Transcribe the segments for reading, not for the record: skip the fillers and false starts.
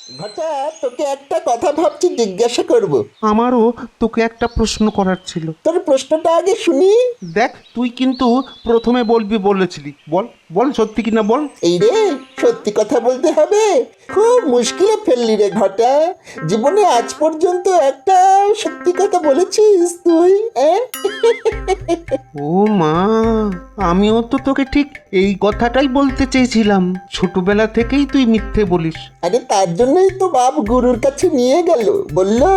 ঘটা, তোকে একটা কথা ভাবছি জিজ্ঞাসা করব। আমারও তোকে একটা প্রশ্ন করার ছিল। তোর প্রশ্নটা আগে শুনি। দেখ, তুই কিন্তু প্রথমে বলবি বলেছিলি। বল বল, সত্যি কিনা বল। এই রে, সত্যি কথা বলতে হবে? খুব মুশকিলে ফেললি রে ঘটা। জীবনে আজ পর্যন্ত একটা সত্যি কথা বলেছিস তুই? ও মা, আমিও তো তোকে ঠিক এই কথাটাই বলতে চেয়েছিলাম। ছোটবেলা থেকেই তুই মিথ্যে বলিস। আরে তার জন্যই তো বাপ গুরুর কাছে নিয়ে গেল, বললো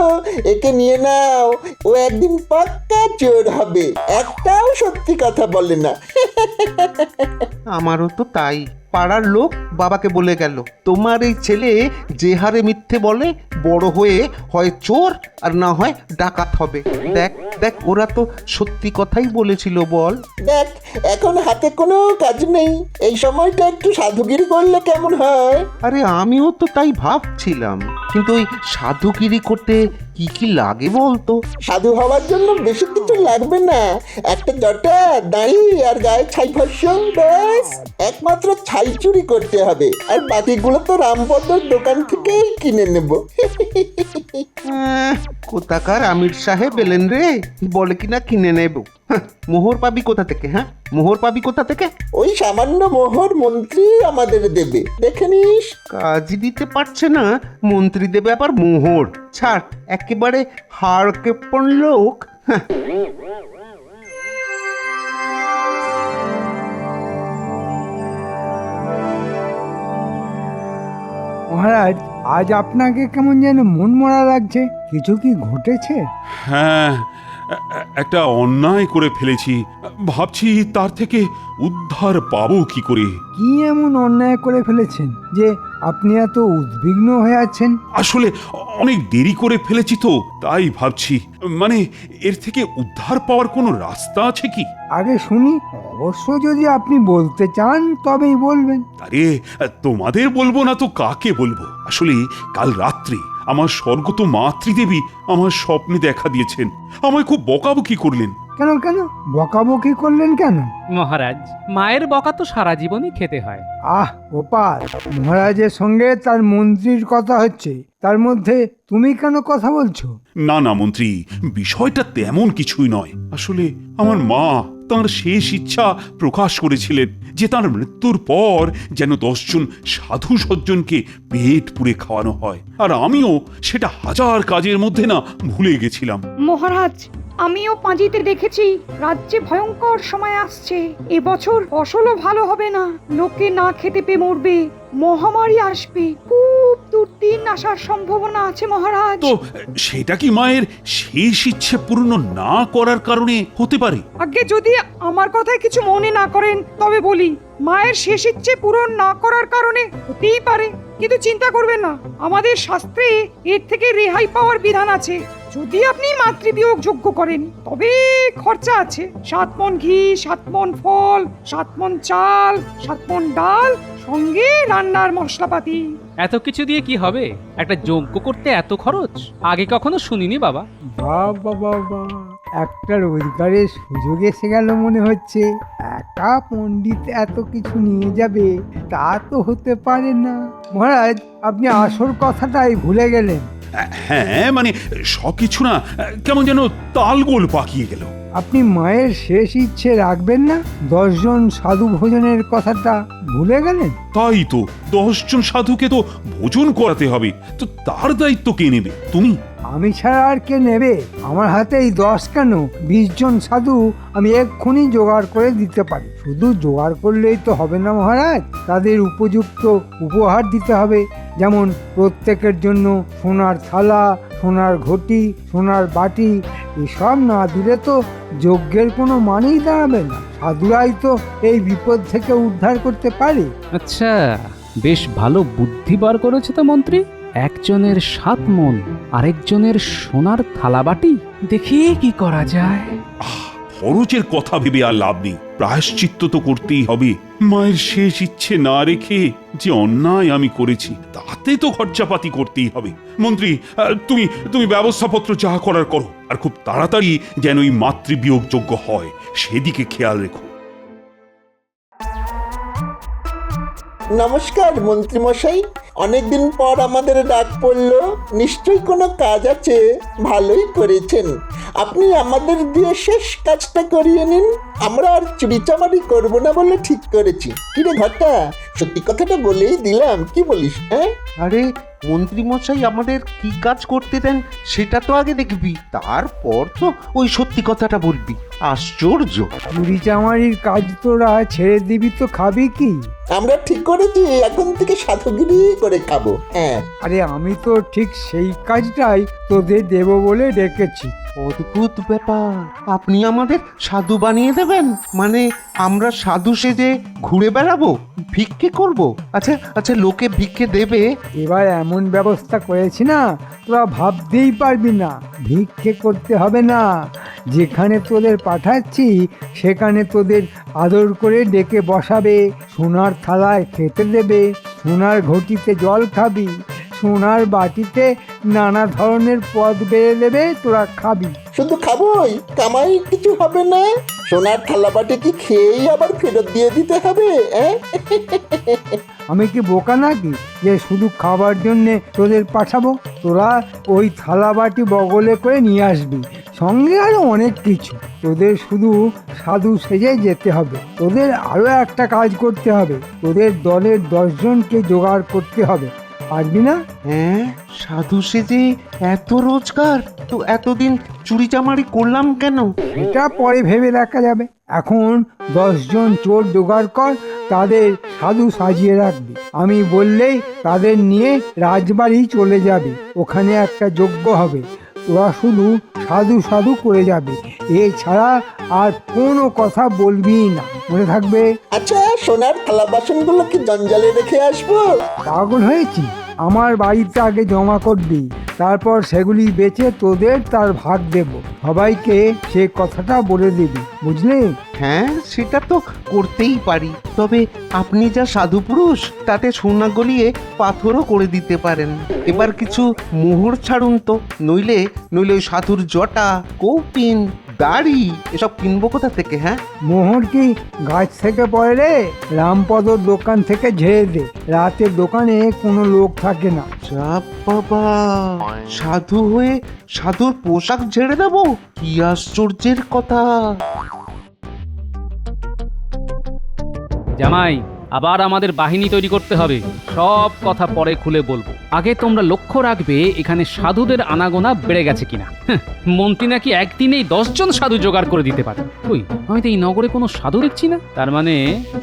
একে নিয়ে নাও, ও একদিন পাক্কা চোর হবে, একটাও সত্যি কথা বলে না। আমারও তো তাই। পাড়ার লোক বাবাকে বলে গেল, তোমার এই ছেলে যে হারে মিথ্যে বলে, বড় হয়ে হয় চোর আর না হয় ডাকাত হবে। দেখ দেখ, ওরা তো সত্যি কথাই বলেছিল। বল। দেখ, এখন হাতে কোনো কাজ নেই, এই সময়টা একটু সাধুগিরি করলে কেমন হয়? আরে আমিও তো তাই ভাবছিলাম, কিন্তু ওই সাধুগিরি করতে কি কি লাগে বলতো? সাধু হওয়ার জন্য বেশি কিছু লাগবে না, একটা জটা, দাড়ি আর গায়ে ছাই ভস্য, ব্যাস। একমাত্র ছাই চুরি করতে হবে, আর বাকিগুলো তো রামপদর দোকান থেকেই কিনে নেব। কোথাকার আমির সাহেব এলেন রে, বলে কিনা কিনে নেব। মোহর পাবি কোথা থেকে? হ্যাঁ, মোহর পাবি কোথা থেকে? ওই সামান্য মোহর মন্ত্রী আমাদের দেবে, দেখে নিস। কাজই দিতে পারছে না, মন্ত্রী দেবে আবার মোহর? ছাড়, একেবারে হাড় কেপন লোক। হ্যাঁ। মহারাজ, আজ আপনাকে কেমন যেন মনমরা লাগছে। কিছু কি ঘটেছে? হ্যাঁ, একটা অন্যায় করে ফেলেছি। ভাবছি তার থেকে উদ্ধার পাবো কি করে। কি এমন অন্যায় করে ফেলেছেন যে আপনি এত উদ্বিগ্ন হয়ে আছেন? আসলে অনেক দেরি করে ফেলেছি তো, তাই ভাবছি। মানে, এর থেকে উদ্ধার পাওয়ার কোনো রাস্তা আছে কি? আগে শুনি, অবশ্য যদি আপনি বলতে চান তবেই বলবেন। আরে, তোমাদের বলবো না তো কাকে বলবো? আসলে কাল রাত্রে আমার স্বর্গত মাতৃদেবী আমার স্বপ্নে দেখা দিয়েছেন। আমায় খুব বকাবকি করলেন। কেন কেন বকাবকি করলেন কেন? মহারাজ, মায়ের বকা তো সারা জীবনই খেতে হয়। আহ গোপাল, মহারাজের সঙ্গে তার মন্ত্রীর কথা হচ্ছে, তার মধ্যে তুমি কেন কথা বলছো? না না মন্ত্রী, বিষয়টা তেমন কিছুই নয়। আসলে আমার মা তাঁর শেষ ইচ্ছা প্রকাশ করেছিলেন যে তার মৃত্যুর পর যেন 10 জন সাধু সজ্জনকে পেট পুড়ে খাওয়ানো হয়, আর আমিও সেটা হাজার কাজের মধ্যে না ভুলে গেছিলাম। মহারাজ, আমিও পাঁজিতে দেখেছি রাজ্যে ভয়ঙ্কর সময় আসছে। এবছর ফসলও ভালো হবে না, লোকে না খেতে পেয়ে মরবে, মহামারী আসবে, খুব দুর্দিন আসার সম্ভাবনা আছে মহারাজ। তো সেটা কি মায়ের শেষ ইচ্ছে পূর্ণ না করার কারণে হতে পারে? আগে যদি আমার কথায় কিছু মনে না করেন তবে বলি, মায়ের শেষ ইচ্ছে পূরণ না করার কারণে হতেই পারে, কিন্তু চিন্তা করবেন না, আমাদের শাস্ত্রে এর থেকে রেহাই পাওয়ার বিধান আছে। যদি আপনি মাতৃবিয়োগ যোগ্য করেন তবে খরচা আছে। 7 মণ ঘি, 7 মণ ফল, 7 মণ চাল, 7 মণ ডাল, সঙ্গে রান্নার মশলাপাতি। এত কিছু দিয়ে কি হবে? একটা যজ্ঞ করতে এত খরচ আগে কখনো শুনিনি বাবা। বাবা বাবা, একটা রোজগারের সুযোগ এসে গেল মনে হচ্ছে। একা পণ্ডিত এত কিছু নিয়ে যাবে তা তো হতে পারে না। মহারাজ, আপনি আসল কথাটাই ভুলে গেলেন। হ্যাঁ, মানে সবকিছু না কেমন যেন তালগোল পাকিয়ে গেল। আপনি মায়ের শেষ ইচ্ছে রাখবেন না? 10 জন সাধু ভোজনের কথাটা ভুলে গেলেন? তাই তো, 10 জন সাধুকে তো ভোজন করাতে হবে, তো তার দায়িত্ব কে নেবে? তুমি? আমি ছাড়া আর কে নেবে? আমার হাতে এই 10 কেন, 20 জন সাধু আমি এক্ষুনি জোগাড় করে দিতে পারি। শুধু জোগাড় করলেই তো হবে না মহারাজ, তাদের উপযুক্ত উপহার দিতে হবে। যেমন প্রত্যেকের জন্য সোনার থালা, সোনার ঘটি, সোনার বাটি। এসব না দিলে তো যজ্ঞের কোনো মানেই দাঁড়াবে না। সাধুরাই তো এই বিপদ থেকে উদ্ধার করতে পারে। আচ্ছা, বেশ ভালো বুদ্ধি বার করেছে তো মন্ত্রী। একজনের 7 মণ, আরেকজনের সোনার থালাবাটি। দেখি কি করা যায়। খরচের কথা ভেবে আর লাভ নেই, প্রায়শ্চিত্ত তো করতেই হবে। মায়ের শেষ ইচ্ছে না রেখে যে অন্যায় আমি করেছি তাতে তো খরচাপাতি করতেই হবে। মন্ত্রী, তুমি তুমি ব্যবস্থাপত্র যা করার করো, আর খুব তাড়াতাড়ি যেন এই মাতৃবিয়োগ যোগ্য হয় সেদিকে খেয়াল রেখো। নমস্কার মন্ত্রী মশাই, অনেকদিন পর আমাদের ডাক পড়লো, নিশ্চয়ই কোনো কাজ আছে। ভালোই করেছেন, আপনি আমাদের দিয়ে শেষ কাজটা করিয়ে নিন। আমরা আর চুরিচামারি করবো না বলে ঠিক করেছি। কিরে ঘটা, সত্যি কথাটা বলেই দিলাম, কি বলিস? হ্যাঁ, আরে মন্ত্রী মশাই আমাদের কি কাজ করতে দেন সেটা তো আগে দেখবি, তারপর তো ওই সত্যি কথাটা বলবি। আশ্চর্য! চুরি চামারির কাজ তোরা ছেড়ে দিবি তো খাবি কি? আমরা ঠিক করেছি এখন থেকে সাধুগিরি করে খাবো। হ্যাঁ, আরে আমি তো ঠিক সেই কাজটাই তোদের দেব বলে ডেকেছি। অদ্ভুত ব্যাপার, আপনি আমাদের সাধু বানিয়ে দেবেন? মানে আমরা সাধু সেজে ঘুরে বেড়াবো, ভিক্ষে করব? আচ্ছা আচ্ছা, লোকে ভিক্ষে দেবে? এবার এমন ব্যবস্থা করেছি না, তোরা ভাবতেই পারবি না। ভিক্ষে করতে হবে না, যেখানে তোদের পাঠাচ্ছি সেখানে তোদের আদর করে ডেকে বসাবে, সোনার থালায় খেতে দেবে, সোনার ঘটিতে জল খাবি, সোনার বাটিতে নানা ধরনের পদ বেড়ে দেবে, তোরা খাবি। শুধু খাবোই, কামাই কিছু হবে না? সোনার থালাবাটি কি খেয়েই আবার ফেরত দিয়ে দিতে হবে? আমি কি বোকা নাকি যে শুধু খাবার জন্যে তোদের পাঠাবো? তোরা ওই থালা বাটি বগলে করে নিয়ে আসবি, সঙ্গে আরো অনেক কিছু। তোদের শুধু সাধু সেজে যেতে হবে। তোদের আরো একটা কাজ করতে হবে, তোদের দলের 10 জনকে জোগাড় করতে হবে। পারবি না? হ্যাঁ, সাধু সেজে এত রোজগার? তো এতদিন চুরি চামারি করলাম কেন? এটা পরে ভেবে দেখা যাবে। এখন 10 জন চোর জোগাড় কর, তাদের সাধু সাজিয়ে রাখবি। আমি বললেই তাদের নিয়ে রাজবাড়ি চলে যাবে, ওখানে একটা যজ্ঞ হবে। তোরা শুধু সাধু সাধু করে যাবে, এছাড়া আর কোনো কথা বলবি না, মনে থাকবে? আচ্ছা, সোনার থালা বাসনগুলো কি জঞ্জালে রেখে আসবো? পাগল হয়েছি? আমার বাড়িতে আগে জমা করবি, তারপর সেগুলি বেচে তোদের তার ভাগ দেব। সবাইকে সে কথাটা বলে দিবি, বুঝলি? হ্যাঁ, সেটা তো করতেই পারি, তবে আপনি যা সাধু পুরুষ, তাতে সোনা গলিয়ে পাথরও করে দিতে পারেন। এবার কিছু মোহর ছাড়ুন তো, নইলে নইলে ওই সাধুর জটা, কৌপিন, দাড়ি এসব কিনবো কোথা থেকে? হ্যাঁ, মোহর কি গাছ থেকে পড়ে রে? রামপদর দোকান থেকে ঝেড়ে দে, রাতে দোকানে কোনো লোক থাকে না। যা বাবা, সাধু হয়ে সাধুর পোশাক ঝেড়ে দেবো? কি আশ্চর্যের কথা! জামাই, আবার আমাদের বাহিনী তৈরি করতে হবে। সব কথা পরে খুলে বলবো, আগে তোমরা লক্ষ্য রাখবে এখানে সাধুদের আনাগোনা বেড়ে গেছে কিনা। মন্ত্রী নাকি একদিনেই 10 জন সাধু জোগাড় করে দিতে পারে। ওই, আমি তো এই নগরে কোনো সাধু দেখছি না। তার মানে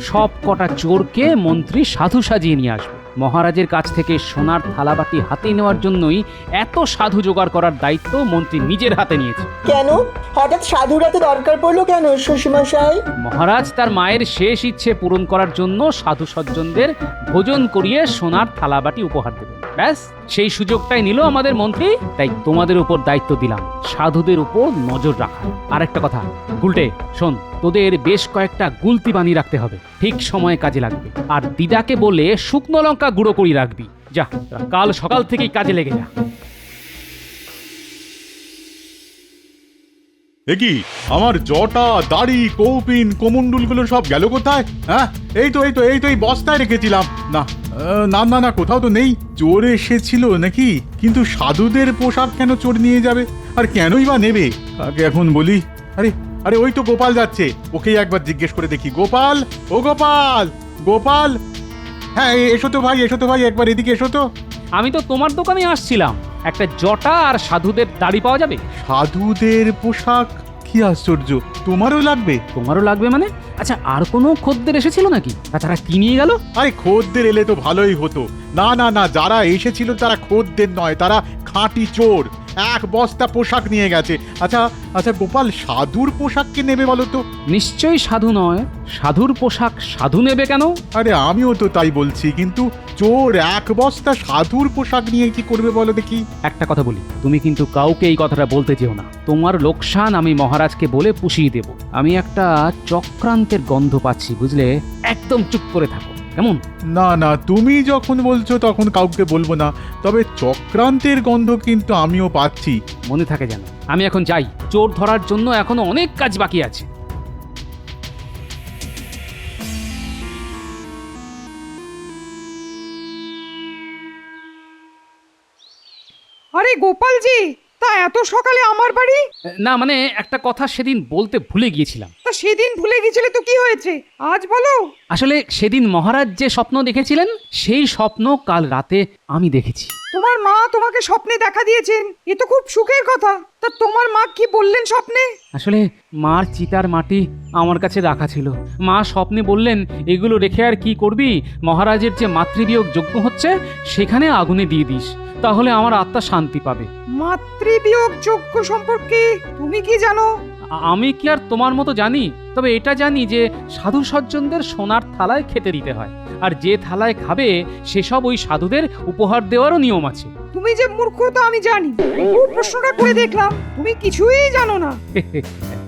সব কটা চোরকে মন্ত্রী সাধু সাজিয়ে নিয়ে আসবে। মহারাজের কাছ থেকে সোনার থালাবাটি হাতে নেওয়ার জন্যই এত সাধু জোগাড় করার দায়িত্ব মন্ত্রী নিজের হাতে নিয়েছে। কেন হঠাৎ সাধুরাতে দরকার পড়লো কেন শ্বশুরমশাই? মহারাজ তার মায়ের শেষ ইচ্ছে পূরণ করার জন্য সাধু সজ্জনদের ভোজন করিয়ে সোনার থালাবাটি উপহার দেবেন। ব্যাস, সেই সুযোগটাই নিল আমাদের মন্ত্রী। তাই তোমাদের উপর দায়িত্ব দিলাম সাধুদের উপর নজর রাখা। আর একটা কথা, গুলটে শোন, তোদের বেশ কয়েকটা গুলতি বানিয়ে রাখতে হবে, ঠিক সময়ে কাজে লাগবে। আর দিদাকে বলে শুকনো লঙ্কা গুঁড়ো করে রাখবি। যা, কাল সকাল থেকেই কাজে লেগে যা। কি আমার জটা, দাড়ি, কৌপিন, কোমণ্ডুলগুলো সব গেল কোথায়? হ্যাঁ, এই তো এই বস্তায় রেখেছিলাম। না না না না, কোথাও তো নেই। চোর এসেছিল নাকি? কিন্তু সাধুদের পোশাক কেন চোর নিয়ে যাবে? আর কেনই বা নেবে? আগে এখন বলি। আরে আরে, ওই তো গোপাল যাচ্ছে, ওকেই একবার জিজ্ঞেস করে দেখি। গোপাল, ও গোপাল, গোপাল! হ্যাঁ, এসো তো ভাই, একবার এদিকে এসো তো। আমি তো তোমার দোকানে আসছিলাম, একটা জটা আর সাধুদের দাড়ি পাওয়া যাবে? সাধুদের পোশাক? কি আশ্চর্য, তোমারও লাগবে? তোমারও লাগবে মানে? আচ্ছা, আর কোনো খদ্দের এসেছিল নাকি? তাছাড়া কি নিয়ে গেল? আরে খদ্দের এলে তো ভালোই হতো। না না না, যারা এসেছিল তারা খদ্দের নয়, তারা খাঁটি চোর। 1 বস্তা পোশাক নিয়ে গেছে। আচ্ছা আচ্ছা গোপাল, সাধুর পোশাক কে নেবে বলো তো? নিশ্চয়ই সাধু নয়। সাধুর পোশাক সাধু নেবে কেন? আরে আমিও তো তাই বলছি, কিন্তু চোর 1 বস্তা সাধুর পোশাক নিয়ে কি করবে বলো দেখি? একটা কথা বলি, তুমি কিন্তু কাউকে এই কথাটা বলতে যেও না। তোমার লোকসান আমি মহারাজকে বলে পুষিয়ে দেব। আমি একটা চক্রান্তের গন্ধ পাচ্ছি, বুঝলে? একদম চুপ করে থাকো, কেমন? না না, তুমি যখন বলছো তখন কাউকে বলবো না, তবে চক্রান্তের গন্ধ কিন্তু আমিও পাচ্ছি। মনে থাকে যেন। আমি এখন যাই, চোর ধরার জন্য এখনো অনেক কাজ বাকি আছে। আরে গোপালজি, তা এত সকালে আমার বাড়ি? না মানে একটা কথা সেদিন বলতে ভুলে গিয়েছিলাম। তা সেদিন ভুলে গেছিলে তো কি হয়েছে, আজ বলো। আসলে সেদিন মহারাজ যে স্বপ্ন দেখেছিলেন সেই স্বপ্ন কাল রাতে আমি দেখেছি। তোমার মা তোমাকে স্বপ্নে দেখা দিয়েছেন, এ তো খুব সুখের কথা। তা তোমার মা কি বললেন স্বপ্নে? আসলে মার চিতার মাটি আমার কাছে রাখা ছিল। মা স্বপ্নে বললেন, এগুলো রেখে আর কি করবি, মহারাজের যে মাতৃবিয়োগ যজ্ঞ হচ্ছে সেখানে আগুনে দিয়ে দিস, তাহলে আমার আত্মা শান্তি পাবে। মাতৃবিয়োগ যজ্ঞ সম্পর্কে তুমি কি জানো? আমি কি আর তোমার মতো জানি? তবে এটা জানি যে সাধু সজ্জনদের সোনার থালায় খেতে দিতে হয়, আর যে থালায় খাবে সেসব ওই সাধুদের উপহার দেওয়ারও নিয়ম আছে। তুমি যে মূর্খ তা আমি জানি, খুব প্রশ্নটা করে দেখলাম তুমি কিছুই জানো না।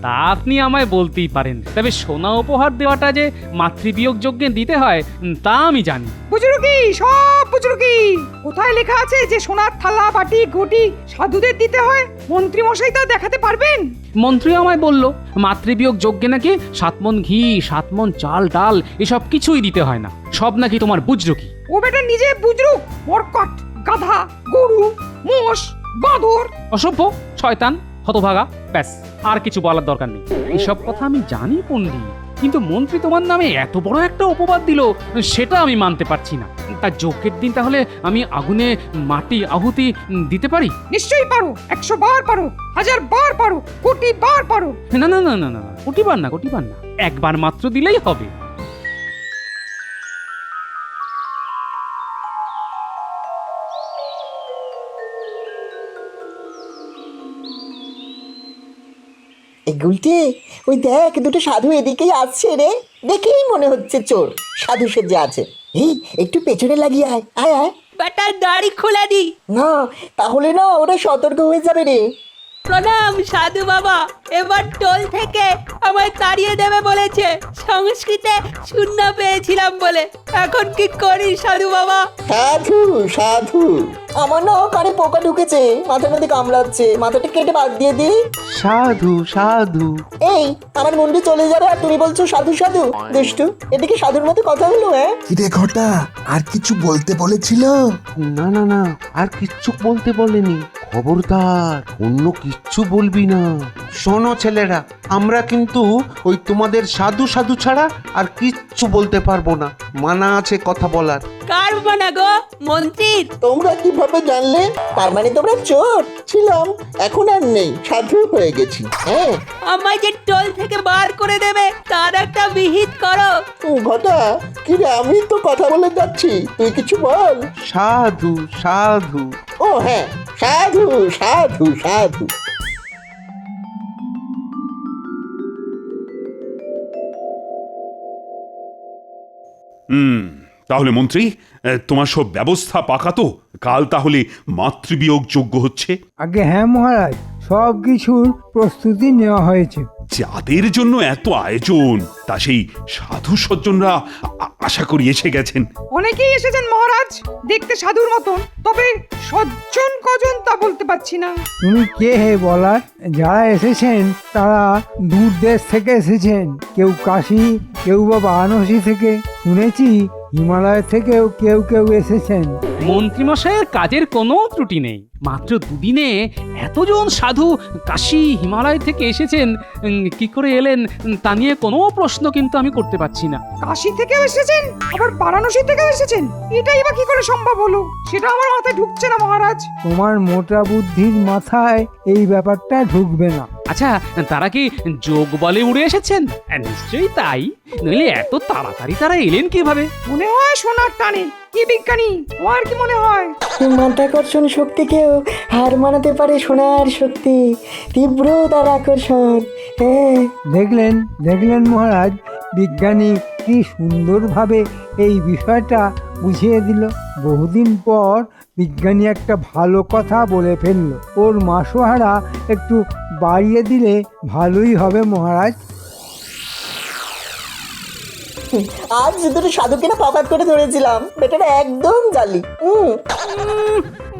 তা আপনি আমায় বলতেই পারেন, তবে সোনা উপহার দেওয়াটা যে মাতৃবিয়োগ যজ্ঞে দিতে হয় তা আমি জানি। বুঝরুকি, সব বুঝরুকি। কোথায় লেখা আছে যে সোনার থালা বাটি ঘটি সাধুদের দিতে হয়? মন্ত্রী মশাই তা দেখাতে পারবেন? মন্ত্রী আমায় বলল মাতৃবিয়োগ যজ্ঞে নাকি 7 মণ ঘি, 7 মণ চাল ডাল এসব কিছুই দিতে হয় না, সব নাকি তোমার বুঝরুকি। ও বেটা নিজে বুঝরুক, মরকট, গাধা, গরু, মোষ, বাঁদর। অসভ্য, শয়তান, হতভাগা, ব্যাস আর কিছু বলার দরকার নেই। এসব কথা আমি জানি পণ্ডিত, কিন্তু মন্ত্রী তোমার নামে এত বড় একটা অপবাদ দিল সেটা আমি মানতে পারছি না। তার যজ্ঞের দিন তাহলে আমি আগুনে মাটি আহুতি দিতে পারি? নিশ্চয়ই পারো, 100 বার পারো, 1000 বার পারো, কোটি বার পারো। না না না না না, কোটিবার না, কোটিবার না, একবার মাত্র দিলেই হবে। এই গুলটে, ওই দেখ দুটো সাধু এদিকেই আসছে রে, দেখেই মনে হচ্ছে চোর। সাধু সেজে আছে। এই একটু পেছনে লাগিয়ে আয়, আয় আয়। বেটার দাড়ি খুলে দি। না, তাহলে না ওরা সতর্ক হয়ে যাবে রে। প্রণাম সাধু বাবা, এবার টোল থেকে আমায় তাড়িয়ে দেবে বলেছে, সংস্কৃতে শূন্য পেয়েছিলাম বলে। এখন কি করি সাধু বাবা? সাধু সাধু, আমার না কানে পোকা ঢুকেছে, মাথার মধ্যে কামড়াচ্ছে, মাথাটা কেটে বাদ দিয়ে দি। সাধু সাধু। এই আমার মুন্ডি চলে যাবে আর তুমি বলছো সাধু সাধু? দুষ্টু, এদিকে সাধুর মতো কথা হলো? হ্যাঁ কিরে ঘটা, আর কিছু বলতে বলেছিল? না না না, আর কিচ্ছু বলতে বলেনি। খবরদার অন্য কিচ্ছু বলবি না। শোনো ছেলেরা, আমরা কিন্তু ওই তোমাদের সাধু সাধু ছাড়া আর কিচ্ছু বলতে পারবো না, মানা আছে কথা বলার। কার বানা গো? মন্ত্রীর? তোমরা কিভাবে জানলে? তার মানে তোমরা চোর? ছিলাম, এখন আর নেই, সাধু হয়ে গেছি। হ্যাঁ আমায় যে টোল থেকে বার করে দেবে তার একটা বিহিত করো। ঘটা, কিরে আমি তো কথা বলে যাচ্ছি, তুই কিছু বল। সাধু সাধু। ও হ্যাঁ, সাধু সাধু সাধু। তাহলে মন্ত্রী, তোমার সব ব্যবস্থা পাকা তো? কাল তাহলে মাতৃবিয়োগ যজ্ঞ হচ্ছে? আগে হ্যাঁ মহারাজ, সব কিছুর প্রস্তুতি নেওয়া হয়েছে। যাদের জন্য এত আয়োজন, তা সেই সাধু সজ্জনরা আশা করি এসে গেছেন। অনেকেই এসেছেন মহারাজ, দেখতে সাধুর মতন, তবে সজ্জন কজন তা বলতে পারছি না। তুমি কে হে বলার? যারা এসেছেন তারা দূর দেশ থেকে এসেছেন, কেউ কাশী, কেউ বা বারাণসী থেকে, শুনেছি হিমালয় থেকেও কেউ কেউ এসেছেন। মন্ত্রীমশাইয়ের কাজের কোনো ত্রুটি নেই। মাত্র দুদিনে এতজন সাধু কাশী হিমালয় থেকে এসেছেন, কি করে এলেন তা নিয়ে কোনো প্রশ্ন কিন্তু আমি করতে পারছি না। কাশী থেকেও এসেছেন, আবার বারাণসী থেকেও এসেছেন, এটাই বা কি করে সম্ভব হলো? সেটা আমার মাথায় ঢুকছে না মহারাজ। তোমার মোটা বুদ্ধির মাথায় এই ব্যাপারটা ঢুকবে না। আচ্ছা, তারা কি যোগ বলে উড়ে এসেছেন? নিশ্চয়ই তাই, নইলে এত তাড়াতাড়ি তারা এলেন কিভাবে? মনে হয় সোনার টানে। কি বিজ্ঞানী, তোমার কি মনে হয়? মাধ্যাকর্ষণ শক্তিকেও হার মানাতে পারে সোনার শক্তি, তীব্র তার আকর্ষণ। হ্যাঁ দেখলেন দেখলেন মহারাজ, বিজ্ঞানী কি সুন্দরভাবে এই বিষয়টা বুঝিয়ে দিল। বহুদিন পর বিজ্ঞানী একটা ভালো কথা বলে ফেলল। ওর মাসোহারা একটু বাড়িয়ে দিলে ভালোই হবে মহারাজ। আজ দুটো সাধুকে না পাপাত করে ধরেছিলাম, বেটারা একদম জালি।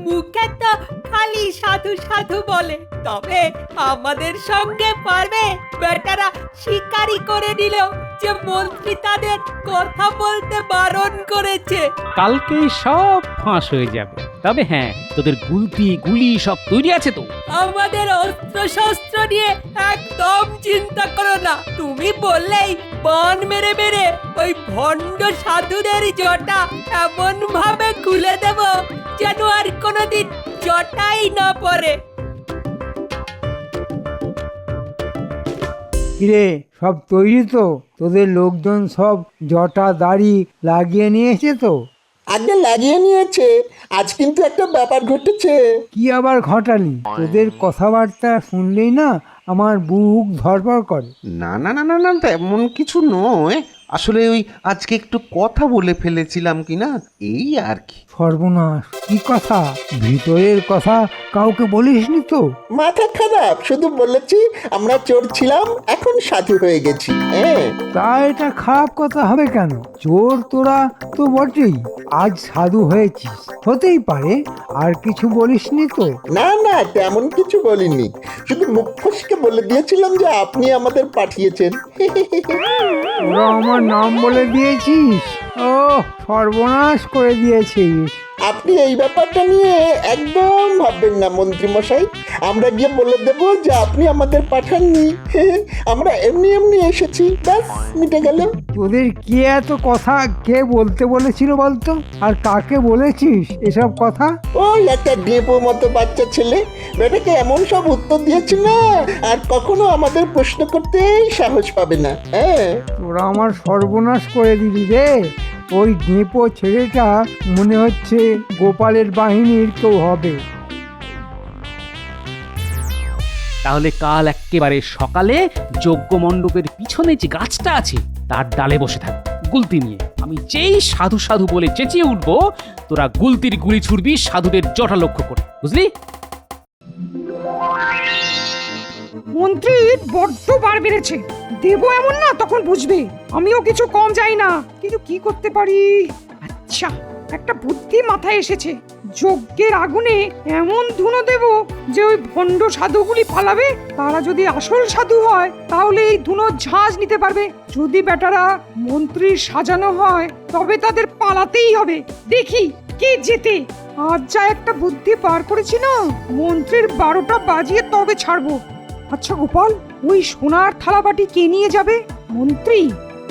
মুখে তো খালি সাধু সাধু বলে, তবে আমাদের সঙ্গে পারবে? বেটারা শিকারি করে নিল, যে মন্ত্রী তাদের কথা বলতে বারণ করেছে। কালকেই সব ফাঁস হয়ে যাবে। তবে হ্যাঁ, তোদের গুলি সব তৈরি আছে তো? আমাদের অস্ত্র শস্ত্র নিয়ে একদম চিন্তা করো না। তুমি বললেই বান মেরে মেরে ওই ভণ্ড সাধুদের জটা এমন ভাবে খুলে দেব যেন আর কোনোদিন জটাই না পড়ে। কিরে, সব তৈরি তো? তোদের লোকজন সব জটা দাড়ি লাগিয়ে নিয়েছে তো? আগে লাগিয়ে নিয়েছে। আজ কিন্তু একটা ব্যাপার ঘটেছে। কি আবার ঘটালি? তোদের কথাবার্তা শুনলেই না আমার বুক ধড়ফড় করে। না না না না না, তেমন কিছু নয়। আসলে ওই আজকে একটু কথা বলে ফেলেছিলাম কি না, এই আর কি। সর্বনাশ! কি কথা? ভিতরের কথা কাউকে বলিসনি তো? মাথা খারাপ, শুধু বলেছি আমরা চোর ছিলাম, এখন সাধু হয়ে গেছি। হ্যাঁ, তা এটা খারাপ কথা হবে কেন? চোর তোরা তো বটেই, আজ সাধু হয়েছিস, হতেই পারে। আর কিছু বলিসনি তো? না না, তেমন কিছু বলিনি। শুধু মুখ ফসকে বলে দিয়েছিলাম যে আপনি আমাদের পাঠিয়েছেন। তোরা আমার নাম বলে দিয়েছিস? ও, সর্বনাশ করে দিয়েছিস। আপনি এই ব্যাপারটা নিয়ে একদম ভাববেন না মন্ত্রী মশাই। আমরা গিয়ে বলে দেব যে আপনি আমাদের পাঠাননি, আমরা এমনি এমনি এসেছি, ব্যাস মিটে গেল। তোদের কে এত কথা কে বলতে বলেছিল বলতো? আর কাকে বলেছিস এসব কথা? ওই একটা ডেপো মতো বাচ্চা ছেলে, বেটাকে এমন সব উত্তর দিয়েছে না আর কখনো আমাদের প্রশ্ন করতেই সাহস পাবে না। হ্যাঁ, তোরা আমার সর্বনাশ করে দিলি রে। ওই ডেপো ছেলেটা মনে হচ্ছে গোপালের বাহিনীর কেউ হবে। তাহলে কাল একেবারে সকালে যজ্ঞ মণ্ডপের পিছনে যে গাছটা আছে তার ডালে বসে থাক গুলতি নিয়ে। আমি যেই সাধু সাধু বলে চেঁচিয়ে উঠবো, তোরা গুলতির গুলি ছুড়বি সাধুদের জটা লক্ষ্য করে, বুঝলি? মন্ত্রীর বড্ড বার বেড়েছে। দেবো এমন না, তখন বুঝবে। আমিও কিছু কম যাই না, কিন্তু কি করতে পারি? আচ্ছা, একটা বুদ্ধি মাথায় এসেছে। যজ্ঞের আগুনে এমন ধুনো দেব যে ওই ভণ্ড সাধুগুলি পালাবে। তারা যদি আসল সাধু হয় তাহলে এই ধুনো ঝাঁজ নিতে পারবে। যদি বেটারা মন্ত্রীর সাজানো হয় তবে তাদের পালাতেই হবে। দেখি কে জেতে। আজ যা একটা বুদ্ধি পার করেছি না, মন্ত্রীর 12টা বাজিয়ে তবে ছাড়বো। আচ্ছা গোপাল, ওই সোনার থালাবাটি কে নিয়ে যাবে? মন্ত্রী।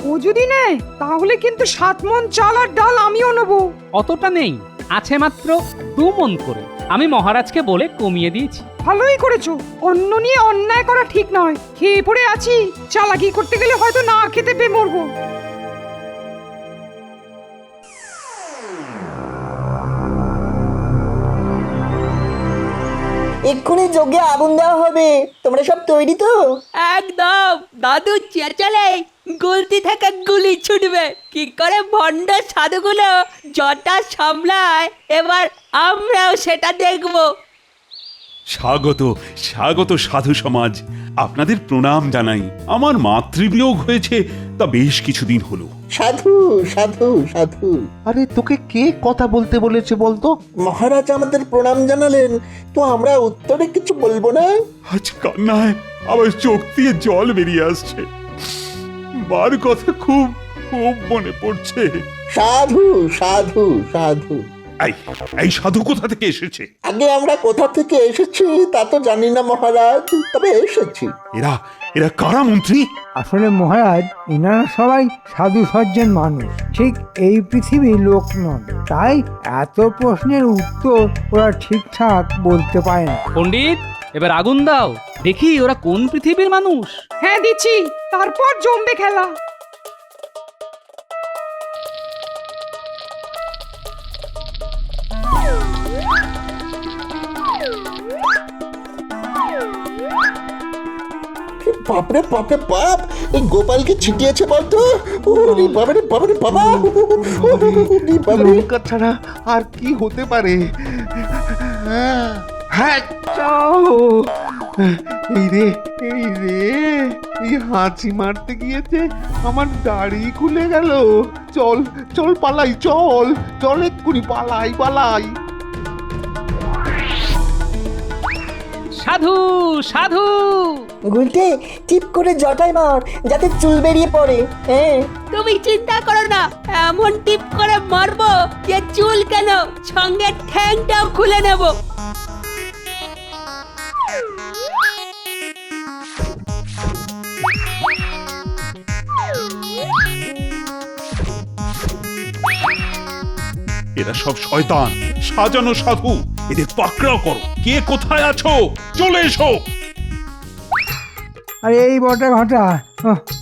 ও যদি নেয় তাহলে কিন্তু 7 মণ চাল আর ডাল আমিও নেবো। অতটা নেই, আছে মাত্র 2 মণ করে। আমি মহারাজকে বলে কমিয়ে দিয়েছি। ভালোই করেছো। অন্ন নিয়ে অন্যায় করা ঠিক নয়। খেয়ে পড়ে আছি, চালাকি করতে গেলে হয়তো না খেতে পেয়ে মরবো। এক্ষুনি যজ্ঞে আগুন দেওয়া হবে, তোমরা সব তৈরি তো? একদম। দাদু চেঁচালে গুলতি থেকে গুলি ছুটবে। কি করে ভণ্ড সাধুগুলো জটা সামলায় এবার আমরাও সেটা দেখবো। স্বাগত স্বাগত সাধু সমাজ, আপনাদের প্রণাম জানাই। আমার মাতৃবিয়োগ হয়েছে তা বেশ কিছুদিন হলো। সাধু সাধু সাধু। আরে তোকে কে কথা বলতে বলেছে বলতো? মহারাজ আমাদের প্রণাম জানালেন, তো আমরা উত্তরে কিছু বলবো না? আজ কান্নায় আবার চোখ দিয়ে জল বেরিয়ে আসছে। মার কথা খুব খুব মনে পড়ছে। সাধু সাধু সাধু। এই এই সাধু কোথা থেকে এসেছে? আগে আমরা কোথা থেকে এসেছি তা তো জানি না মহারাজ, তবে এসেছি। এরা এরা কারা মন্ত্রী? আসলে মহারাজ, এনারা সবাই সাধু সজ্জন মানুষ, ঠিক এই পৃথিবীর লোক নন। তাই এত প্রশ্নের উত্তর ওরা ঠিকঠাক বলতে পারে না। পণ্ডিত, এবার আগুন দাও, দেখি ওরা কোন পৃথিবীর মানুষ। হ্যাঁ দিচ্ছি, তারপর জমবে খেলা। বাপরে বাপরে বাপ, এই গোপালকে ছিটিয়েছে বলতো? ওরে বাবারে বাবারে বাবা, ওরে বাবারে। লঙ্কা ছাড়া আর কি হতে পারে? হ্যাঁ, চাও। এই রে এই রে, এই হাঁচি মারতে গিয়েছে আমার দাড়ি খুলে গেল। চল চল পালাই, চল চল এক্ষুনি পালাই পালাই। সাধু সাধু গুলটে টিপ করে জটায় মার যাতে চুল বেরিয়ে পড়ে। হ্যাঁ তুমি চিন্তা করো না, এমন টিপ করে মারবো যে চুল কেন সঙ্গে ঠ্যাংটাও খুলে নেব। এরা সব শয়তান, সাজানো সাধু। এদের পাকড়াও করো। কে কোথায় আছো? চলে এসো। আরে এই বটা ঘটা,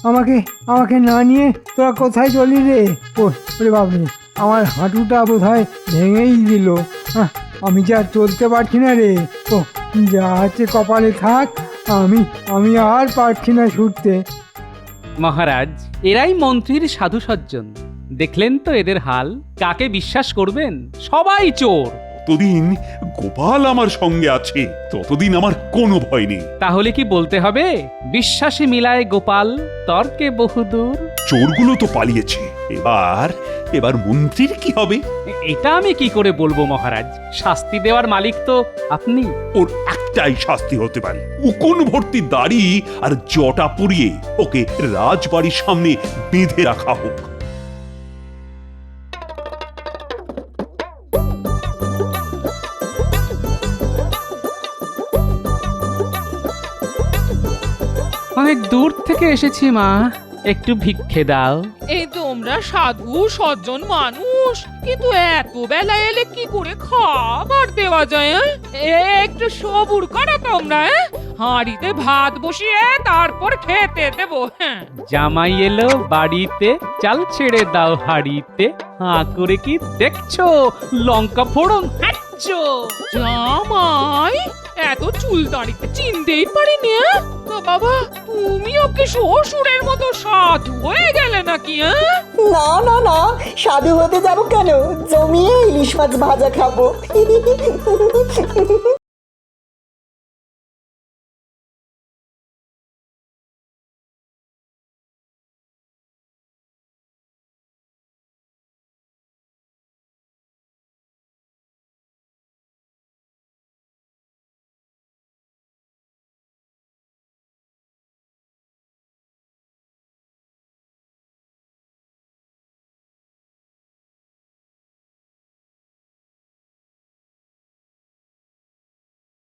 আমাকে আমাকে না নিয়ে তোরা কোথায় চলি রে? ওরে বাবরে, আমার হাঁটুটা বোধ হয় ভেঙেই দিল। আমি যা চলতে পারছি না রে। ও যা আছে কপালে থাক, আমি আর পারছি না ছুটতে। মহারাজ, এরাই মন্ত্রীর সাধু সজ্জন। দেখলেন তো এদের হাল। কাকে বিশ্বাস করবেন? সবাই চোর। যতদিন গোপাল আমার সঙ্গে আছে ততদিন আমার কোনো ভয় নেই। তাহলে কি বলতে হবে, বিশ্বাসে মিলায় গোপাল, তর্কে বহুদূর? চোরগুলো তো পালিয়েছে, এবার মন্ত্রীর কি হবে? এটা আমি কি করে বলবো মহারাজ? শাস্তি দেওয়ার মালিক তো আপনি। ওর একটাই শাস্তি হতে পারে, উকুন ভর্তি দাড়ি আর জটা পুড়িয়ে ওকে রাজবাড়ির সামনে বেঁধে রাখা হোক। অনেক দূর থেকে এসেছি মা, একটু ভিক্ষে দাও। এই তোমরা সাধু সজ্জন মানুষ, কিন্তু এত বেলা এলে কি করে খাবার দেওয়া যায়? একটু সবুর করো তোমরা। হাঁড়িতে ভাত বসিয়ে তারপর খেতে দেবো। হ্যাঁ, জামাই এলো বাড়িতে, চাল ছেড়ে দাও হাড়িতে। হাঁ করে কি দেখছো? লঙ্কা ফোড়ন খাচ্ছো? জামাই এত চুল দাঁড়িতে চিনতেই পারিনি। তো বাবা, তুমি ওকে শ্বশুরের মতো সাধু হয়ে গেলে নাকি? না না না, সাধু হতে যাবো কেন? জমিয়ে ইলিশ মাছ ভাজা খাবো।